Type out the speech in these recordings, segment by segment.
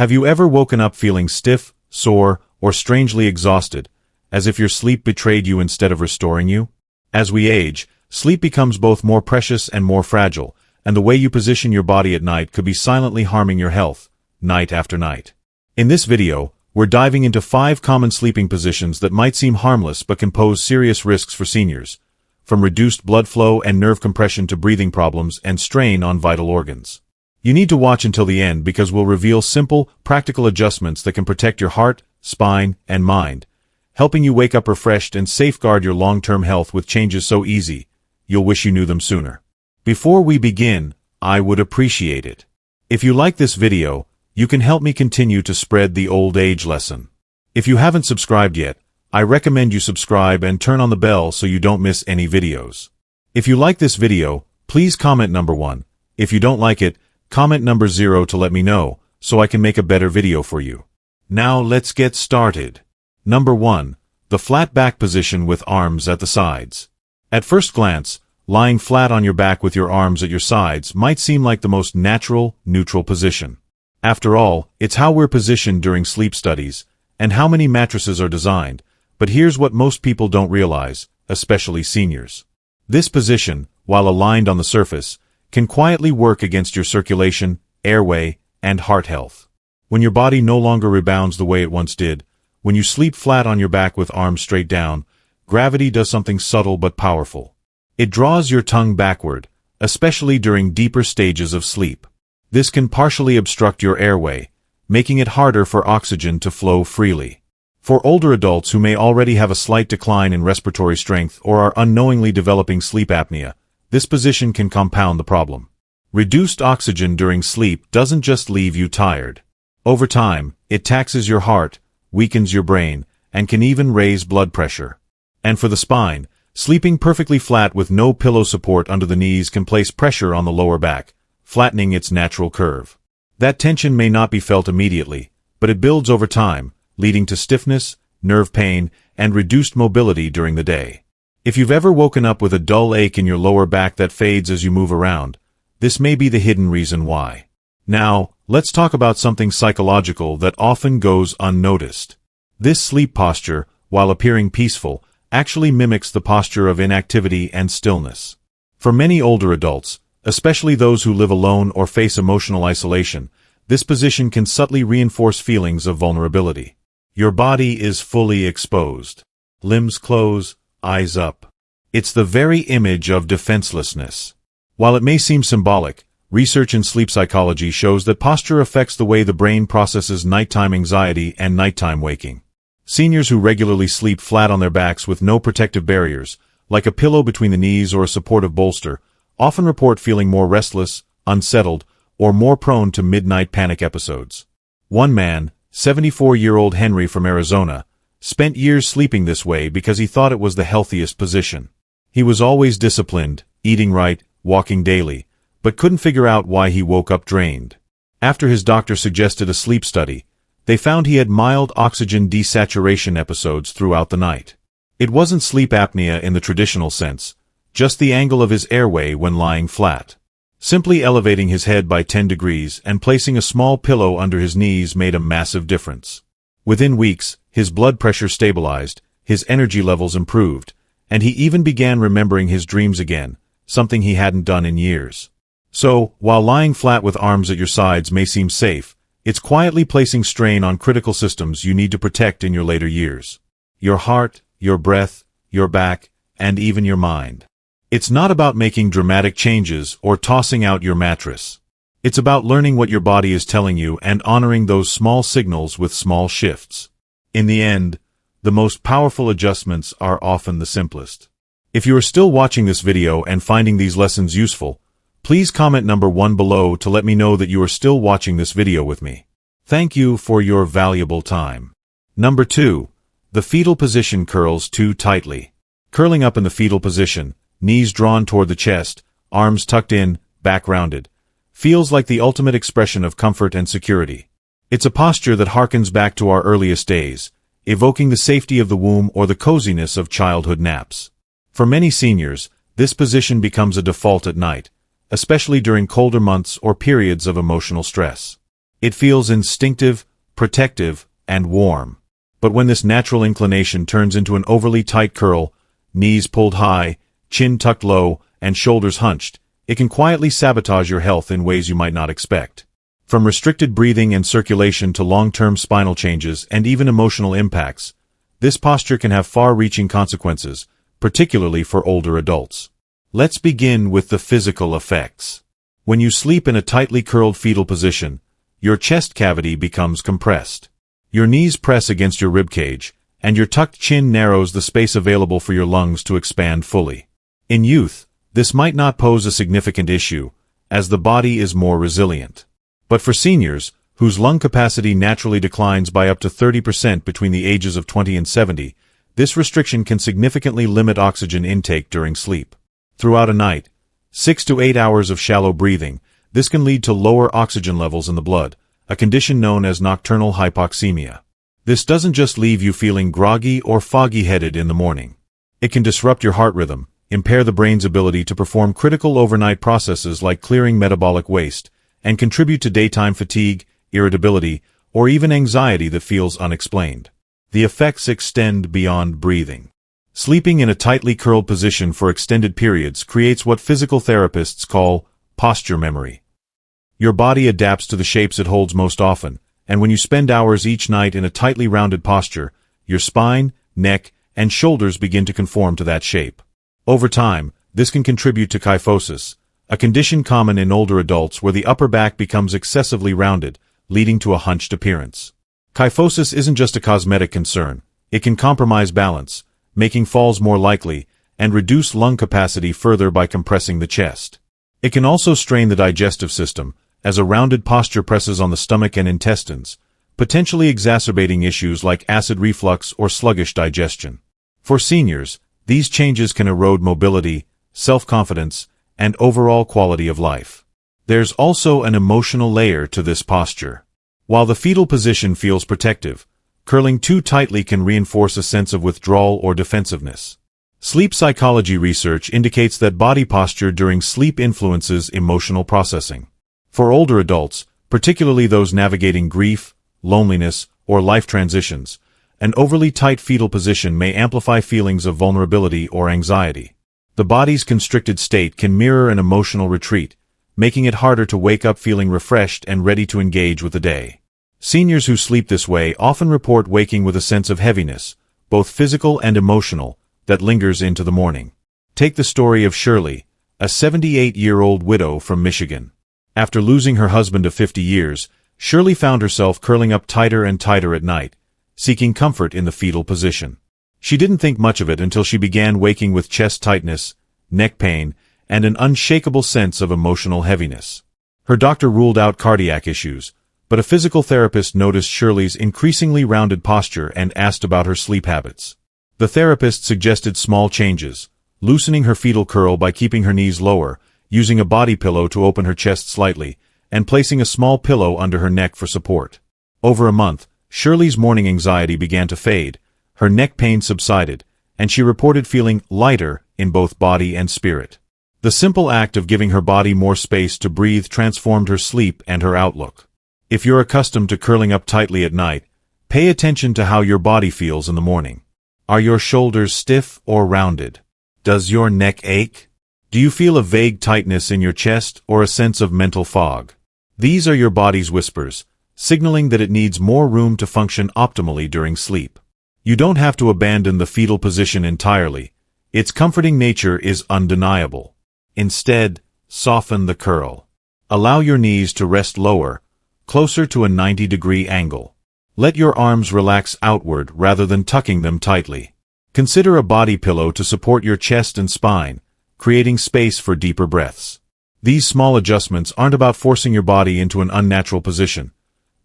Have you ever woken up feeling stiff, sore, or strangely exhausted, as if your sleep betrayed you instead of restoring you? As we age, sleep becomes both more precious and more fragile, and the way you position your body at night could be silently harming your health, night after night. In this video, we're diving into 5 common sleeping positions that might seem harmless but can pose serious risks for seniors, from reduced blood flow and nerve compression to breathing problems and strain on vital organs. You need to watch until the end because we'll reveal simple, practical adjustments that can protect your heart, spine, and mind, helping you wake up refreshed and safeguard your long-term health with changes so easy, you'll wish you knew them sooner. Before we begin, I would appreciate it if you like this video, you can help me continue to spread the old age lesson. If you haven't subscribed yet, I recommend you subscribe and turn on the bell so you don't miss any videos. If you like this video, please comment number 1. If you don't like it, comment number 0 to let me know, so I can make a better video for you. Now let's get started. Number 1. The flat back position with arms at the sides. At first glance, lying flat on your back with your arms at your sides might seem like the most natural, neutral position. After all, it's how we're positioned during sleep studies, and how many mattresses are designed, but here's what most people don't realize, especially seniors. This position, while aligned on the surface, can quietly work against your circulation, airway, and heart health. When your body no longer rebounds the way it once did, when you sleep flat on your back with arms straight down, gravity does something subtle but powerful. It draws your tongue backward, especially during deeper stages of sleep. This can partially obstruct your airway, making it harder for oxygen to flow freely. For older adults who may already have a slight decline in respiratory strength or are unknowingly developing sleep apnea, this position can compound the problem. Reduced oxygen during sleep doesn't just leave you tired. Over time, it taxes your heart, weakens your brain, and can even raise blood pressure. And for the spine, sleeping perfectly flat with no pillow support under the knees can place pressure on the lower back, flattening its natural curve. That tension may not be felt immediately, but it builds over time, leading to stiffness, nerve pain, and reduced mobility during the day. If you've ever woken up with a dull ache in your lower back that fades as you move around, this may be the hidden reason why. Now, let's talk about something psychological that often goes unnoticed. This sleep posture, while appearing peaceful, actually mimics the posture of inactivity and stillness. For many older adults, especially those who live alone or face emotional isolation, this position can subtly reinforce feelings of vulnerability. Your body is fully exposed. Limbs close, eyes up. It's the very image of defenselessness. While it may seem symbolic, research in sleep psychology shows that posture affects the way the brain processes nighttime anxiety and nighttime waking. Seniors who regularly sleep flat on their backs with no protective barriers, like a pillow between the knees or a supportive bolster, often report feeling more restless, unsettled, or more prone to midnight panic episodes. One man, 74-year-old Henry from Arizona, spent years sleeping this way because he thought it was the healthiest position. He was always disciplined, eating right, walking daily, but couldn't figure out why he woke up drained. After his doctor suggested a sleep study, they found he had mild oxygen desaturation episodes throughout the night. It wasn't sleep apnea in the traditional sense, just the angle of his airway when lying flat. Simply elevating his head by 10 degrees and placing a small pillow under his knees made a massive difference. Within weeks, his blood pressure stabilized, his energy levels improved, and he even began remembering his dreams again, something he hadn't done in years. So, while lying flat with arms at your sides may seem safe, it's quietly placing strain on critical systems you need to protect in your later years. Your heart, your breath, your back, and even your mind. It's not about making dramatic changes or tossing out your mattress. It's about learning what your body is telling you and honoring those small signals with small shifts. In the end, the most powerful adjustments are often the simplest. If you are still watching this video and finding these lessons useful, please comment number 1 below to let me know that you are still watching this video with me. Thank you for your valuable time. Number 2. The fetal position curls too tightly. Curling up in the fetal position, knees drawn toward the chest, arms tucked in, back rounded, feels like the ultimate expression of comfort and security. It's a posture that harkens back to our earliest days, evoking the safety of the womb or the coziness of childhood naps. For many seniors, this position becomes a default at night, especially during colder months or periods of emotional stress. It feels instinctive, protective, and warm. But when this natural inclination turns into an overly tight curl, knees pulled high, chin tucked low, and shoulders hunched, it can quietly sabotage your health in ways you might not expect. From restricted breathing and circulation to long-term spinal changes and even emotional impacts, this posture can have far-reaching consequences, particularly for older adults. Let's begin with the physical effects. When you sleep in a tightly curled fetal position, your chest cavity becomes compressed. Your knees press against your ribcage, and your tucked chin narrows the space available for your lungs to expand fully. In youth, this might not pose a significant issue, as the body is more resilient. But for seniors, whose lung capacity naturally declines by up to 30% between the ages of 20 and 70, this restriction can significantly limit oxygen intake during sleep. Throughout a night, 6 to 8 hours of shallow breathing, this can lead to lower oxygen levels in the blood, a condition known as nocturnal hypoxemia. This doesn't just leave you feeling groggy or foggy-headed in the morning. It can disrupt your heart rhythm, impair the brain's ability to perform critical overnight processes like clearing metabolic waste, and contribute to daytime fatigue, irritability, or even anxiety that feels unexplained. The effects extend beyond breathing. Sleeping in a tightly curled position for extended periods creates what physical therapists call posture memory. Your body adapts to the shapes it holds most often, and when you spend hours each night in a tightly rounded posture, your spine, neck, and shoulders begin to conform to that shape. Over time, this can contribute to kyphosis, a condition common in older adults where the upper back becomes excessively rounded, leading to a hunched appearance. Kyphosis isn't just a cosmetic concern. It can compromise balance, making falls more likely, and reduce lung capacity further by compressing the chest. It can also strain the digestive system, as a rounded posture presses on the stomach and intestines, potentially exacerbating issues like acid reflux or sluggish digestion. For seniors, these changes can erode mobility, self-confidence, and overall quality of life. There's also an emotional layer to this posture. While the fetal position feels protective, curling too tightly can reinforce a sense of withdrawal or defensiveness. Sleep psychology research indicates that body posture during sleep influences emotional processing. For older adults, particularly those navigating grief, loneliness, or life transitions, an overly tight fetal position may amplify feelings of vulnerability or anxiety. The body's constricted state can mirror an emotional retreat, making it harder to wake up feeling refreshed and ready to engage with the day. Seniors who sleep this way often report waking with a sense of heaviness, both physical and emotional, that lingers into the morning. Take the story of Shirley, a 78-year-old widow from Michigan. After losing her husband of 50 years, Shirley found herself curling up tighter and tighter at night, seeking comfort in the fetal position. She didn't think much of it until she began waking with chest tightness, neck pain, and an unshakable sense of emotional heaviness. Her doctor ruled out cardiac issues, but a physical therapist noticed Shirley's increasingly rounded posture and asked about her sleep habits. The therapist suggested small changes, loosening her fetal curl by keeping her knees lower, using a body pillow to open her chest slightly, and placing a small pillow under her neck for support. Over a month, Shirley's morning anxiety began to fade, her neck pain subsided, and she reported feeling lighter in both body and spirit. The simple act of giving her body more space to breathe transformed her sleep and her outlook. If you're accustomed to curling up tightly at night, pay attention to how your body feels in the morning. Are your shoulders stiff or rounded? Does your neck ache? Do you feel a vague tightness in your chest or a sense of mental fog? These are your body's whispers, signaling that it needs more room to function optimally during sleep. You don't have to abandon the fetal position entirely. Its comforting nature is undeniable. Instead, soften the curl. Allow your knees to rest lower, closer to a 90-degree angle. Let your arms relax outward rather than tucking them tightly. Consider a body pillow to support your chest and spine, creating space for deeper breaths. These small adjustments aren't about forcing your body into an unnatural position.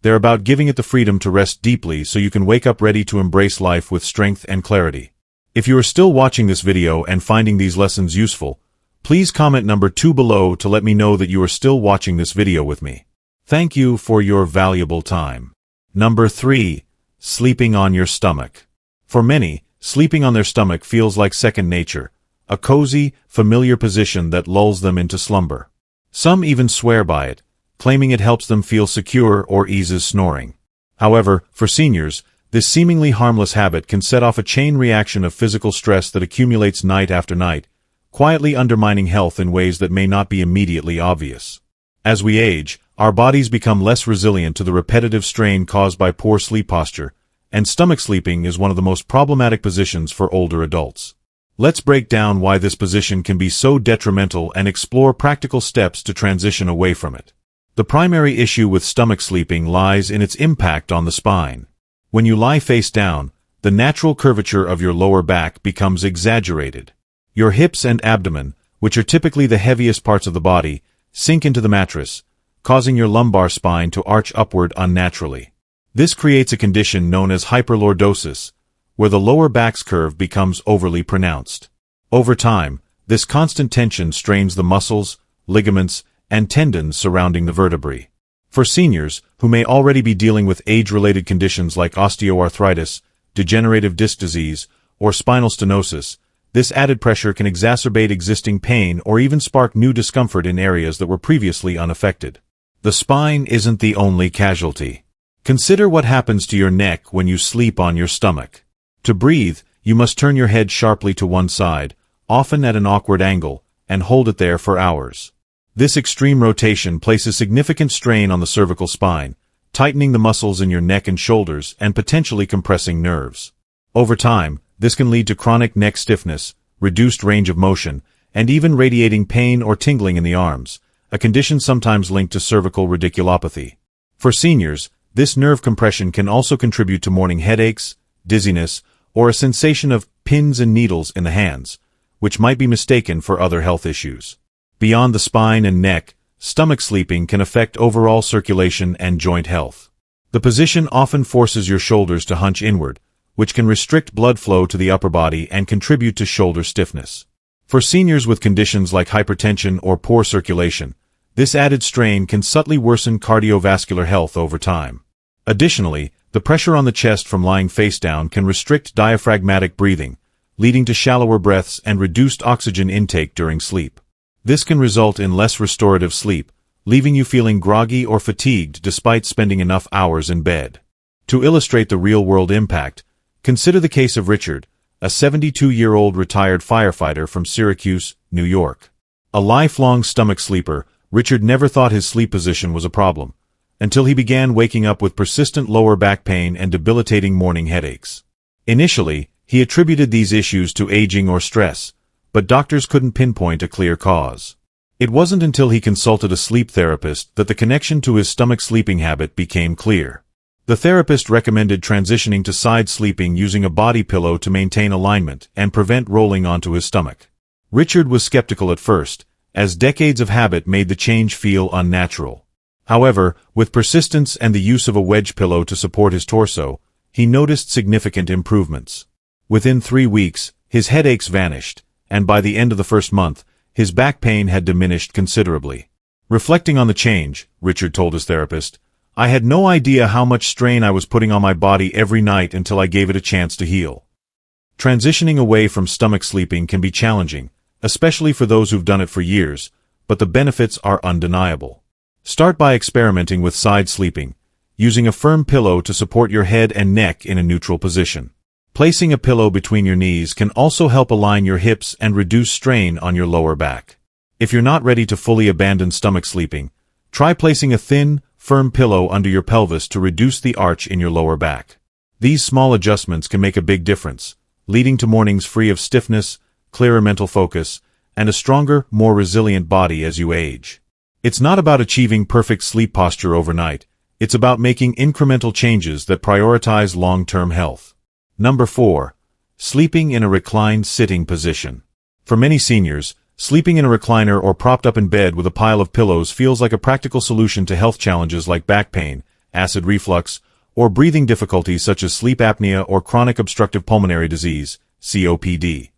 They're about giving it the freedom to rest deeply so you can wake up ready to embrace life with strength and clarity. If you are still watching this video and finding these lessons useful, please comment number 2 below to let me know that you are still watching this video with me. Thank you for your valuable time. Number 3. Sleeping on your stomach. For many, sleeping on their stomach feels like second nature, a cozy, familiar position that lulls them into slumber. Some even swear by it, claiming it helps them feel secure or eases snoring. However, for seniors, this seemingly harmless habit can set off a chain reaction of physical stress that accumulates night after night, quietly undermining health in ways that may not be immediately obvious. As we age, our bodies become less resilient to the repetitive strain caused by poor sleep posture, and stomach sleeping is one of the most problematic positions for older adults. Let's break down why this position can be so detrimental and explore practical steps to transition away from it. The primary issue with stomach sleeping lies in its impact on the spine. When you lie face down, the natural curvature of your lower back becomes exaggerated. Your hips and abdomen, which are typically the heaviest parts of the body, sink into the mattress, causing your lumbar spine to arch upward unnaturally. This creates a condition known as hyperlordosis, where the lower back's curve becomes overly pronounced. Over time, this constant tension strains the muscles, ligaments, and tendons surrounding the vertebrae. For seniors, who may already be dealing with age-related conditions like osteoarthritis, degenerative disc disease, or spinal stenosis, this added pressure can exacerbate existing pain or even spark new discomfort in areas that were previously unaffected. The spine isn't the only casualty. Consider what happens to your neck when you sleep on your stomach. To breathe, you must turn your head sharply to one side, often at an awkward angle, and hold it there for hours. This extreme rotation places significant strain on the cervical spine, tightening the muscles in your neck and shoulders and potentially compressing nerves. Over time, this can lead to chronic neck stiffness, reduced range of motion, and even radiating pain or tingling in the arms, a condition sometimes linked to cervical radiculopathy. For seniors, this nerve compression can also contribute to morning headaches, dizziness, or a sensation of pins and needles in the hands, which might be mistaken for other health issues. Beyond the spine and neck, stomach sleeping can affect overall circulation and joint health. The position often forces your shoulders to hunch inward, which can restrict blood flow to the upper body and contribute to shoulder stiffness. For seniors with conditions like hypertension or poor circulation, this added strain can subtly worsen cardiovascular health over time. Additionally, the pressure on the chest from lying face down can restrict diaphragmatic breathing, leading to shallower breaths and reduced oxygen intake during sleep. This can result in less restorative sleep, leaving you feeling groggy or fatigued despite spending enough hours in bed. To illustrate the real-world impact, consider the case of Richard, a 72-year-old retired firefighter from Syracuse, New York. A lifelong stomach sleeper, Richard never thought his sleep position was a problem, until he began waking up with persistent lower back pain and debilitating morning headaches. Initially, he attributed these issues to aging or stress, but doctors couldn't pinpoint a clear cause. It wasn't until he consulted a sleep therapist that the connection to his stomach sleeping habit became clear. The therapist recommended transitioning to side sleeping using a body pillow to maintain alignment and prevent rolling onto his stomach. Richard was skeptical at first, as decades of habit made the change feel unnatural. However, with persistence and the use of a wedge pillow to support his torso, he noticed significant improvements. Within 3 weeks, his headaches vanished, and by the end of the first month, his back pain had diminished considerably. Reflecting on the change, Richard told his therapist, "I had no idea how much strain I was putting on my body every night until I gave it a chance to heal." Transitioning away from stomach sleeping can be challenging, especially for those who've done it for years, but the benefits are undeniable. Start by experimenting with side sleeping, using a firm pillow to support your head and neck in a neutral position. Placing a pillow between your knees can also help align your hips and reduce strain on your lower back. If you're not ready to fully abandon stomach sleeping, try placing a thin, firm pillow under your pelvis to reduce the arch in your lower back. These small adjustments can make a big difference, leading to mornings free of stiffness, clearer mental focus, and a stronger, more resilient body as you age. It's not about achieving perfect sleep posture overnight, it's about making incremental changes that prioritize long-term health. Number 4. Sleeping in a reclined sitting position. For many seniors, sleeping in a recliner or propped up in bed with a pile of pillows feels like a practical solution to health challenges like back pain, acid reflux, or breathing difficulties such as sleep apnea or chronic obstructive pulmonary disease, COPD.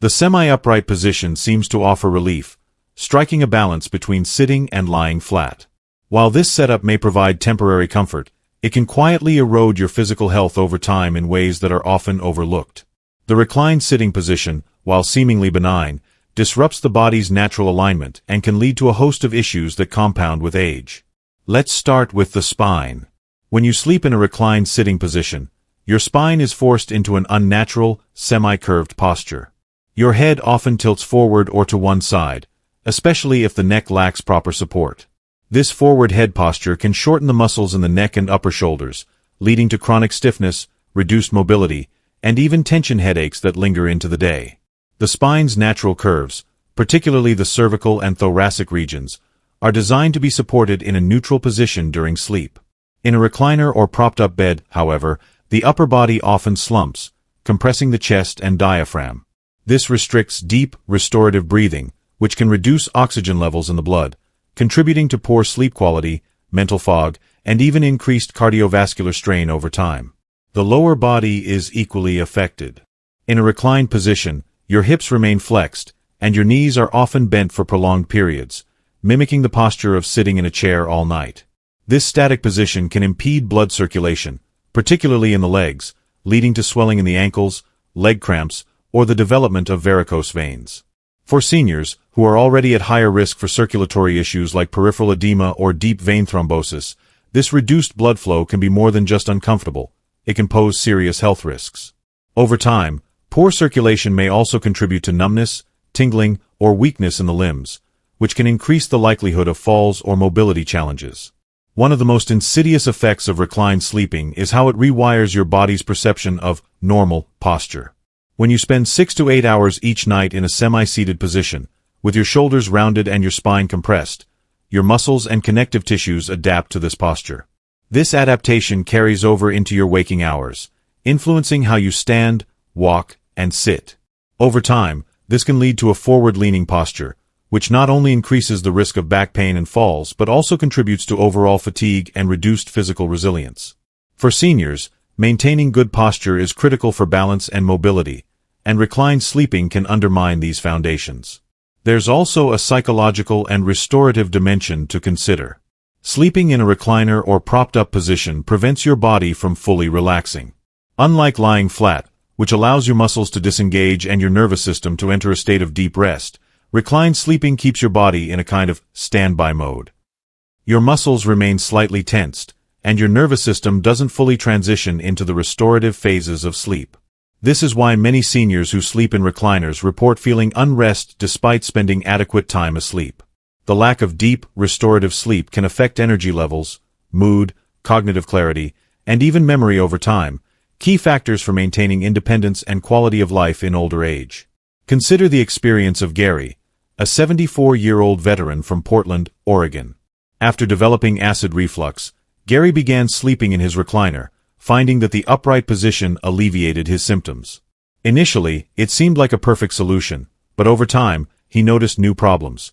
The semi-upright position seems to offer relief, striking a balance between sitting and lying flat. While this setup may provide temporary comfort, it can quietly erode your physical health over time in ways that are often overlooked. The reclined sitting position, while seemingly benign, disrupts the body's natural alignment and can lead to a host of issues that compound with age. Let's start with the spine. When you sleep in a reclined sitting position, your spine is forced into an unnatural, semi-curved posture. Your head often tilts forward or to one side, especially if the neck lacks proper support. This forward head posture can shorten the muscles in the neck and upper shoulders, leading to chronic stiffness, reduced mobility, and even tension headaches that linger into the day. The spine's natural curves, particularly the cervical and thoracic regions, are designed to be supported in a neutral position during sleep. In a recliner or propped-up bed, however, the upper body often slumps, compressing the chest and diaphragm. This restricts deep, restorative breathing, which can reduce oxygen levels in the blood, contributing to poor sleep quality, mental fog, and even increased cardiovascular strain over time. The lower body is equally affected. In a reclined position, your hips remain flexed, and your knees are often bent for prolonged periods, mimicking the posture of sitting in a chair all night. This static position can impede blood circulation, particularly in the legs, leading to swelling in the ankles, leg cramps, or the development of varicose veins. For seniors, who are already at higher risk for circulatory issues like peripheral edema or deep vein thrombosis, this reduced blood flow can be more than just uncomfortable. It can pose serious health risks. Over time, poor circulation may also contribute to numbness, tingling, or weakness in the limbs, which can increase the likelihood of falls or mobility challenges. One of the most insidious effects of reclined sleeping is how it rewires your body's perception of normal posture. When you spend 6 to 8 hours each night in a semi-seated position, with your shoulders rounded and your spine compressed, your muscles and connective tissues adapt to this posture. This adaptation carries over into your waking hours, influencing how you stand, walk, and sit. Over time, this can lead to a forward-leaning posture, which not only increases the risk of back pain and falls but also contributes to overall fatigue and reduced physical resilience. For seniors, maintaining good posture is critical for balance and mobility, and reclined sleeping can undermine these foundations. There's also a psychological and restorative dimension to consider. Sleeping in a recliner or propped-up position prevents your body from fully relaxing. Unlike lying flat, which allows your muscles to disengage and your nervous system to enter a state of deep rest, reclined sleeping keeps your body in a kind of standby mode. Your muscles remain slightly tensed, and your nervous system doesn't fully transition into the restorative phases of sleep. This is why many seniors who sleep in recliners report feeling unrest despite spending adequate time asleep. The lack of deep, restorative sleep can affect energy levels, mood, cognitive clarity, and even memory over time, key factors for maintaining independence and quality of life in older age. Consider the experience of Gary, a 74-year-old veteran from Portland, Oregon. After developing acid reflux, Gary began sleeping in his recliner, finding that the upright position alleviated his symptoms. Initially, it seemed like a perfect solution, but over time, he noticed new problems: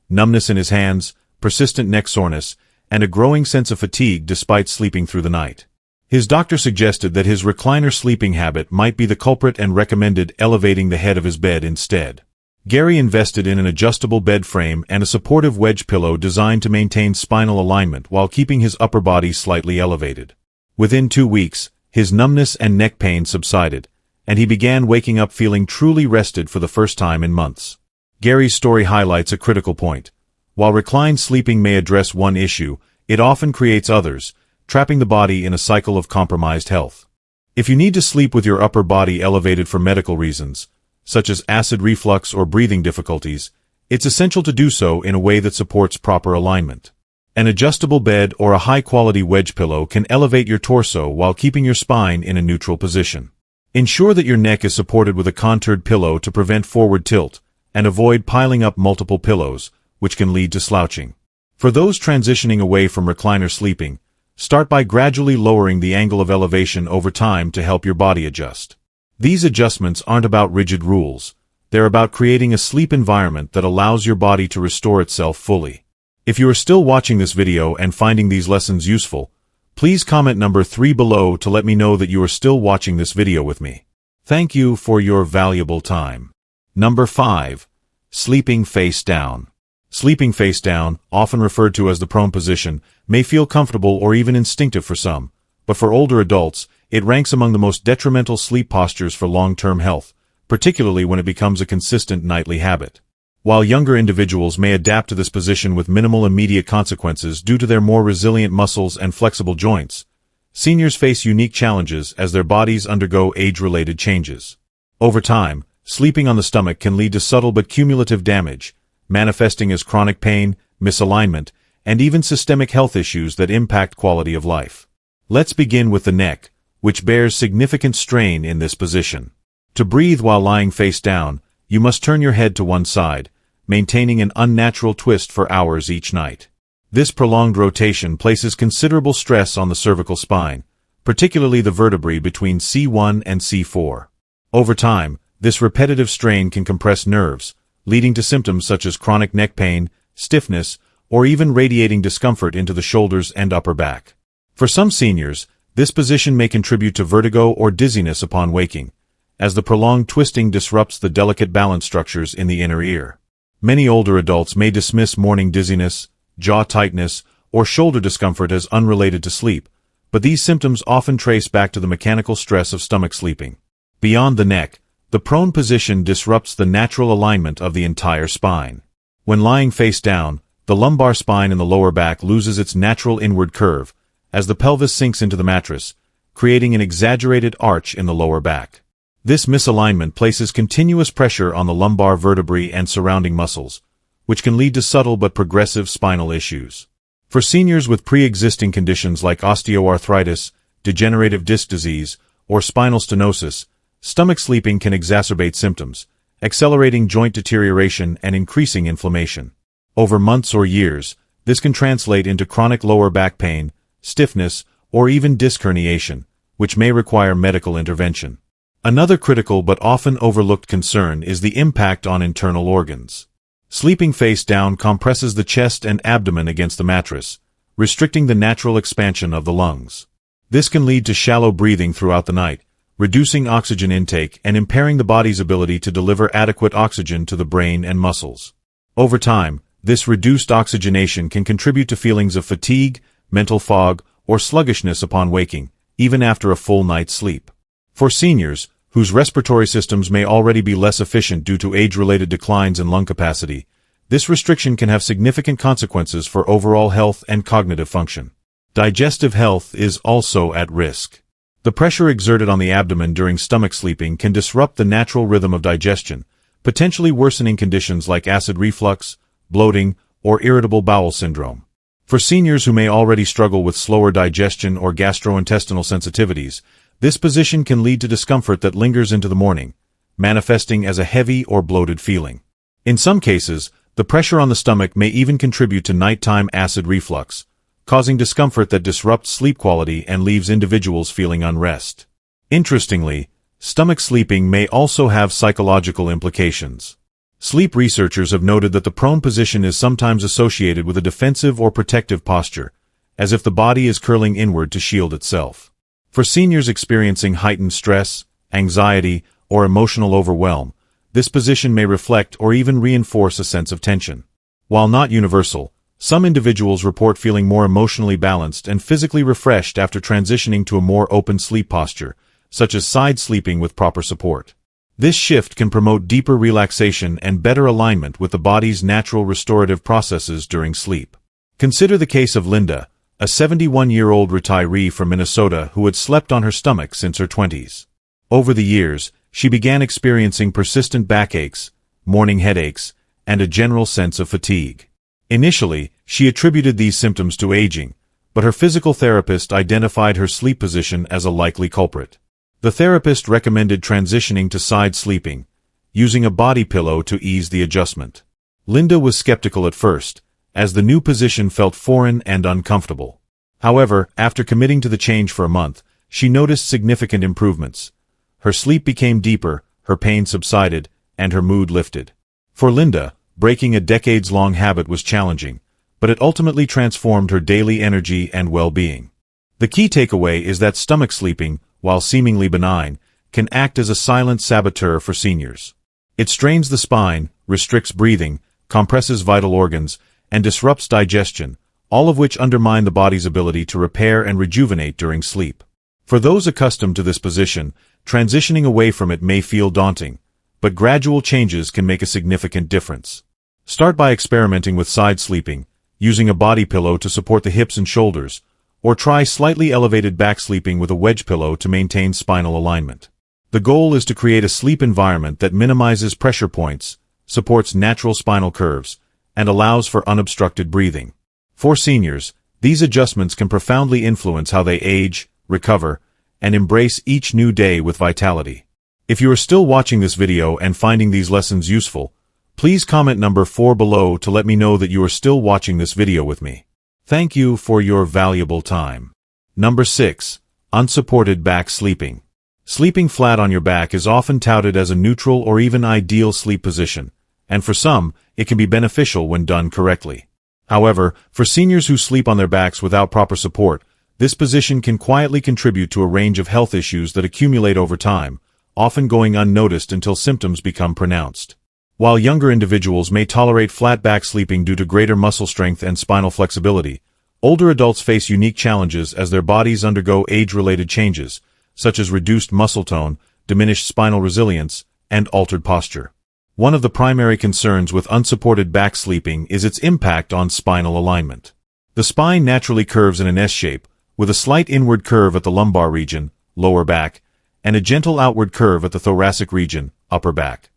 numbness in his hands, persistent neck soreness, and a growing sense of fatigue despite sleeping through the night. His doctor suggested that his recliner sleeping habit might be the culprit and recommended elevating the head of his bed instead. Gary invested in an adjustable bed frame and a supportive wedge pillow designed to maintain spinal alignment while keeping his upper body slightly elevated. Within 2 weeks, his numbness and neck pain subsided, and he began waking up feeling truly rested for the first time in months. Gary's story highlights a critical point. While reclined sleeping may address one issue, it often creates others, trapping the body in a cycle of compromised health. If you need to sleep with your upper body elevated for medical reasons, such as acid reflux or breathing difficulties, it's essential to do so in a way that supports proper alignment. An adjustable bed or a high-quality wedge pillow can elevate your torso while keeping your spine in a neutral position. Ensure that your neck is supported with a contoured pillow to prevent forward tilt, and avoid piling up multiple pillows, which can lead to slouching. For those transitioning away from recliner sleeping, start by gradually lowering the angle of elevation over time to help your body adjust. These adjustments aren't about rigid rules. They're about creating a sleep environment that allows your body to restore itself fully. If you are still watching this video and finding these lessons useful, please comment number 3 below to let me know that you are still watching this video with me. Thank you for your valuable time. Number 5. Sleeping face down. Sleeping face down, often referred to as the prone position, may feel comfortable or even instinctive for some, but for older adults, it ranks among the most detrimental sleep postures for long-term health, particularly when it becomes a consistent nightly habit. While younger individuals may adapt to this position with minimal immediate consequences due to their more resilient muscles and flexible joints, seniors face unique challenges as their bodies undergo age-related changes. Over time, sleeping on the stomach can lead to subtle but cumulative damage, manifesting as chronic pain, misalignment, and even systemic health issues that impact quality of life. Let's begin with the neck, which bears significant strain in this position. To breathe while lying face down, you must turn your head to one side, maintaining an unnatural twist for hours each night. This prolonged rotation places considerable stress on the cervical spine, particularly the vertebrae between C1 and C4. Over time, this repetitive strain can compress nerves, leading to symptoms such as chronic neck pain, stiffness, or even radiating discomfort into the shoulders and upper back. For some seniors, this position may contribute to vertigo or dizziness upon waking, as the prolonged twisting disrupts the delicate balance structures in the inner ear. Many older adults may dismiss morning dizziness, jaw tightness, or shoulder discomfort as unrelated to sleep, but these symptoms often trace back to the mechanical stress of stomach sleeping. Beyond the neck, the prone position disrupts the natural alignment of the entire spine. When lying face down, the lumbar spine in the lower back loses its natural inward curve, as the pelvis sinks into the mattress, creating an exaggerated arch in the lower back. This misalignment places continuous pressure on the lumbar vertebrae and surrounding muscles, which can lead to subtle but progressive spinal issues. For seniors with pre-existing conditions like osteoarthritis, degenerative disc disease, or spinal stenosis, stomach sleeping can exacerbate symptoms, accelerating joint deterioration and increasing inflammation. Over months or years, this can translate into chronic lower back pain, stiffness, or even disc herniation, which may require medical intervention. Another critical but often overlooked concern is the impact on internal organs. Sleeping face down compresses the chest and abdomen against the mattress, restricting the natural expansion of the lungs. This can lead to shallow breathing throughout the night, reducing oxygen intake and impairing the body's ability to deliver adequate oxygen to the brain and muscles. Over time, this reduced oxygenation can contribute to feelings of fatigue, mental fog, or sluggishness upon waking, even after a full night's sleep. For seniors, whose respiratory systems may already be less efficient due to age-related declines in lung capacity, this restriction can have significant consequences for overall health and cognitive function. Digestive health is also at risk. The pressure exerted on the abdomen during stomach sleeping can disrupt the natural rhythm of digestion, potentially worsening conditions like acid reflux, bloating, or irritable bowel syndrome. For seniors who may already struggle with slower digestion or gastrointestinal sensitivities, this position can lead to discomfort that lingers into the morning, manifesting as a heavy or bloated feeling. In some cases, the pressure on the stomach may even contribute to nighttime acid reflux, causing discomfort that disrupts sleep quality and leaves individuals feeling unrest. Interestingly, stomach sleeping may also have psychological implications. Sleep researchers have noted that the prone position is sometimes associated with a defensive or protective posture, as if the body is curling inward to shield itself. For seniors experiencing heightened stress, anxiety, or emotional overwhelm, this position may reflect or even reinforce a sense of tension. While not universal, some individuals report feeling more emotionally balanced and physically refreshed after transitioning to a more open sleep posture, such as side sleeping with proper support. This shift can promote deeper relaxation and better alignment with the body's natural restorative processes during sleep. Consider the case of Linda, a 71-year-old retiree from Minnesota who had slept on her stomach since her 20s. Over the years, she began experiencing persistent backaches, morning headaches, and a general sense of fatigue. Initially, she attributed these symptoms to aging, but her physical therapist identified her sleep position as a likely culprit. The therapist recommended transitioning to side sleeping, using a body pillow to ease the adjustment. Linda was skeptical at first, as the new position felt foreign and uncomfortable. However, after committing to the change for a month, she noticed significant improvements. Her sleep became deeper, her pain subsided, and her mood lifted. For Linda, breaking a decades-long habit was challenging, but it ultimately transformed her daily energy and well-being. The key takeaway is that stomach sleeping, while seemingly benign, can act as a silent saboteur for seniors. It strains the spine, restricts breathing, compresses vital organs, and disrupts digestion, all of which undermine the body's ability to repair and rejuvenate during sleep. For those accustomed to this position, transitioning away from it may feel daunting, but gradual changes can make a significant difference. Start by experimenting with side sleeping, using a body pillow to support the hips and shoulders, or try slightly elevated back sleeping with a wedge pillow to maintain spinal alignment. The goal is to create a sleep environment that minimizes pressure points, supports natural spinal curves, and allows for unobstructed breathing. For seniors, these adjustments can profoundly influence how they age, recover, and embrace each new day with vitality. If you are still watching this video and finding these lessons useful, please comment number 4 below to let me know that you are still watching this video with me. Thank you for your valuable time. Number 6. Unsupported back sleeping. Sleeping flat on your back is often touted as a neutral or even ideal sleep position, and for some, it can be beneficial when done correctly. However, for seniors who sleep on their backs without proper support, this position can quietly contribute to a range of health issues that accumulate over time, often going unnoticed until symptoms become pronounced. While younger individuals may tolerate flat back sleeping due to greater muscle strength and spinal flexibility, older adults face unique challenges as their bodies undergo age-related changes, such as reduced muscle tone, diminished spinal resilience, and altered posture. One of the primary concerns with unsupported back sleeping is its impact on spinal alignment. The spine naturally curves in an S shape, with a slight inward curve at the lumbar region, lower back, and a gentle outward curve at the thoracic region, upper back.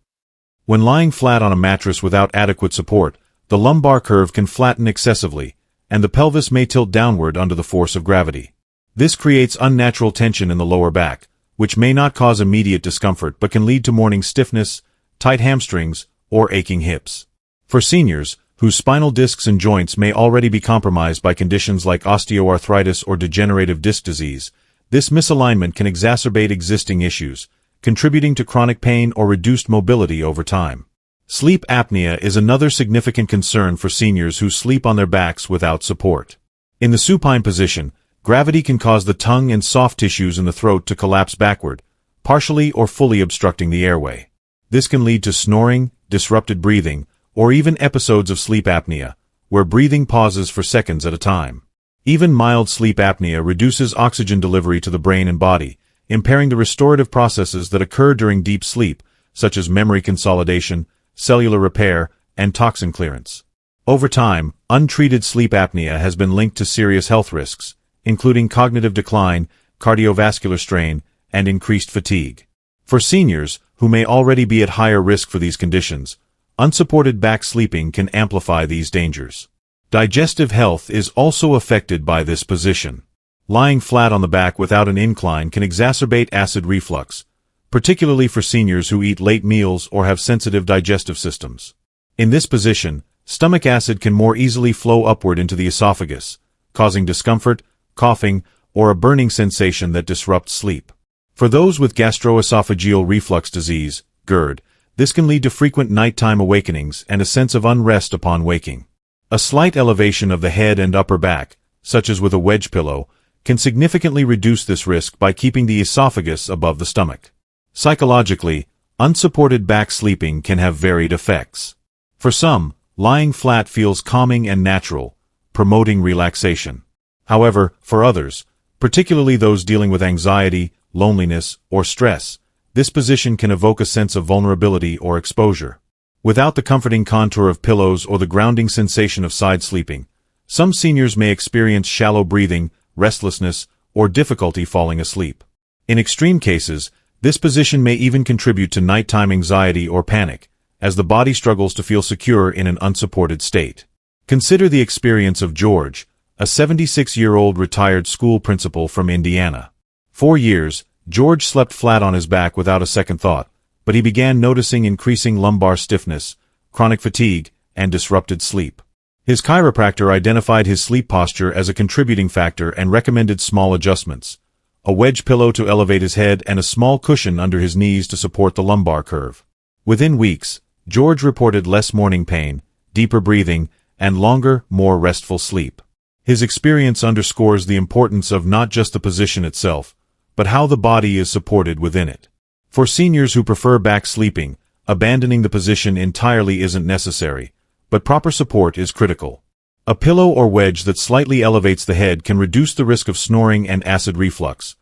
When lying flat on a mattress without adequate support, the lumbar curve can flatten excessively, and the pelvis may tilt downward under the force of gravity. This creates unnatural tension in the lower back, which may not cause immediate discomfort but can lead to morning stiffness, tight hamstrings, or aching hips. For seniors, whose spinal discs and joints may already be compromised by conditions like osteoarthritis or degenerative disc disease, this misalignment can exacerbate existing issues, contributing to chronic pain or reduced mobility over time. Sleep apnea is another significant concern for seniors who sleep on their backs without support. In the supine position, gravity can cause the tongue and soft tissues in the throat to collapse backward, partially or fully obstructing the airway. This can lead to snoring, disrupted breathing, or even episodes of sleep apnea, where breathing pauses for seconds at a time. Even mild sleep apnea reduces oxygen delivery to the brain and body, impairing the restorative processes that occur during deep sleep, such as memory consolidation, cellular repair, and toxin clearance. Over time, untreated sleep apnea has been linked to serious health risks, including cognitive decline, cardiovascular strain, and increased fatigue. For seniors, who may already be at higher risk for these conditions, unsupported back sleeping can amplify these dangers. Digestive health is also affected by this position. Lying flat on the back without an incline can exacerbate acid reflux, particularly for seniors who eat late meals or have sensitive digestive systems. In this position, stomach acid can more easily flow upward into the esophagus, causing discomfort, coughing, or a burning sensation that disrupts sleep. For those with gastroesophageal reflux disease, GERD, this can lead to frequent nighttime awakenings and a sense of unrest upon waking. A slight elevation of the head and upper back, such as with a wedge pillow, can significantly reduce this risk by keeping the esophagus above the stomach. Psychologically, unsupported back sleeping can have varied effects. For some, lying flat feels calming and natural, promoting relaxation. However, for others, particularly those dealing with anxiety, loneliness, or stress, this position can evoke a sense of vulnerability or exposure. Without the comforting contour of pillows or the grounding sensation of side sleeping, some seniors may experience shallow breathing, restlessness, or difficulty falling asleep. In extreme cases, this position may even contribute to nighttime anxiety or panic, as the body struggles to feel secure in an unsupported state. Consider the experience of George, a 76-year-old retired school principal from Indiana. For years, George slept flat on his back without a second thought, but he began noticing increasing lumbar stiffness, chronic fatigue, and disrupted sleep. His chiropractor identified his sleep posture as a contributing factor and recommended small adjustments: a wedge pillow to elevate his head and a small cushion under his knees to support the lumbar curve. Within weeks, George reported less morning pain, deeper breathing, and longer, more restful sleep. His experience underscores the importance of not just the position itself, but how the body is supported within it. For seniors who prefer back sleeping, abandoning the position entirely isn't necessary, but proper support is critical. A pillow or wedge that slightly elevates the head can reduce the risk of snoring and acid reflux,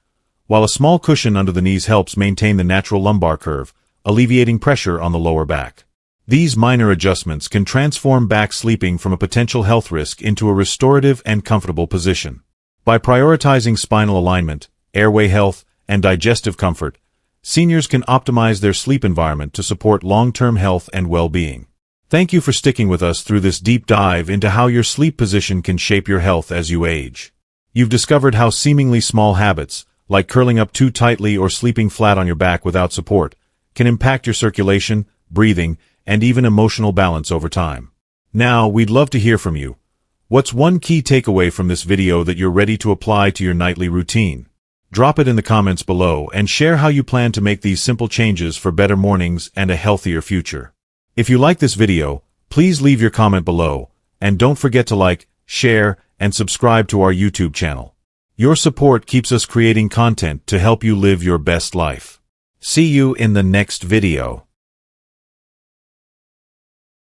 while a small cushion under the knees helps maintain the natural lumbar curve, alleviating pressure on the lower back. These minor adjustments can transform back sleeping from a potential health risk into a restorative and comfortable position. By prioritizing spinal alignment, airway health, and digestive comfort, seniors can optimize their sleep environment to support long-term health and well-being. Thank you for sticking with us through this deep dive into how your sleep position can shape your health as you age. You've discovered how seemingly small habits, like curling up too tightly or sleeping flat on your back without support, can impact your circulation, breathing, and even emotional balance over time. Now, we'd love to hear from you. What's one key takeaway from this video that you're ready to apply to your nightly routine? Drop it in the comments below and share how you plan to make these simple changes for better mornings and a healthier future. If you like this video, please leave your comment below, and don't forget to like, share, and subscribe to our YouTube channel. Your support keeps us creating content to help you live your best life. See you in the next video.